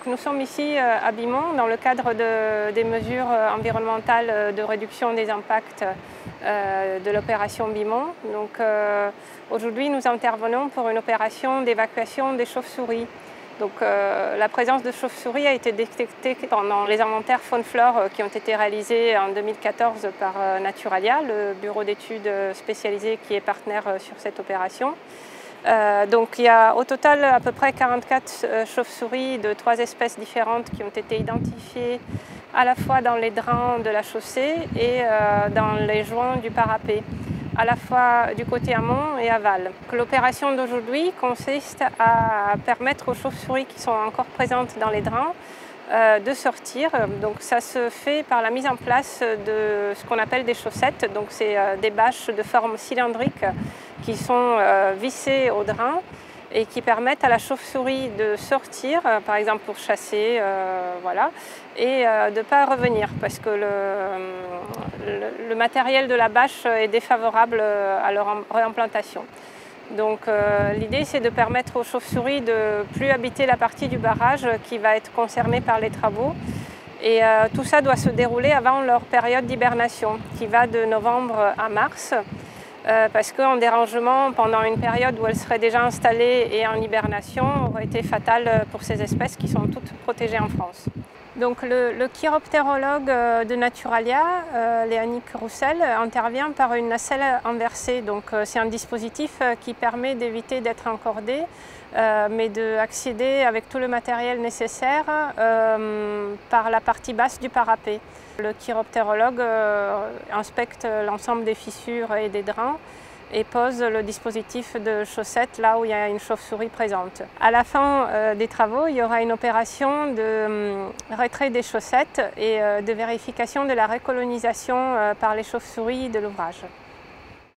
nous sommes ici à Bimont dans le cadre des mesures environnementales de réduction des impacts de l'opération Bimont. Aujourd'hui, nous intervenons pour une opération d'évacuation des chauves-souris. La présence de chauves-souris a été détectée pendant les inventaires faune-flore qui ont été réalisés en 2014 par Naturalia, le bureau d'études spécialisé qui est partenaire sur cette opération. Il y a au total à peu près 44 chauves-souris de 3 espèces différentes qui ont été identifiées à la fois dans les drains de la chaussée et dans les joints du parapet, à la fois du côté amont et aval. L'opération d'aujourd'hui consiste à permettre aux chauves-souris qui sont encore présentes dans les drains de sortir. Donc ça se fait par la mise en place de ce qu'on appelle des chaussettes. Donc c'est des bâches de forme cylindrique qui sont vissées au drain et qui permettent à la chauve-souris de sortir, par exemple pour chasser, et de ne pas revenir parce que le matériel de la bâche est défavorable à leur réimplantation. L'idée c'est de permettre aux chauves-souris de ne plus habiter la partie du barrage qui va être concernée par les travaux. Et tout ça doit se dérouler avant leur période d'hibernation qui va de novembre à mars. Parce qu'un dérangement pendant une période où elles seraient déjà installées et en hibernation aurait été fatal pour ces espèces qui sont toutes protégées en France. Donc le chiroptérologue de Naturalia, Léanique Roussel, intervient par une nacelle inversée. C'est un dispositif qui permet d'éviter d'être encordé, mais d'accéder avec tout le matériel nécessaire par la partie basse du parapet. Le chiroptérologue inspecte l'ensemble des fissures et des drains et pose le dispositif de chaussettes là où il y a une chauve-souris présente. À la fin des travaux, il y aura une opération de retrait des chaussettes et de vérification de la recolonisation par les chauves-souris de l'ouvrage.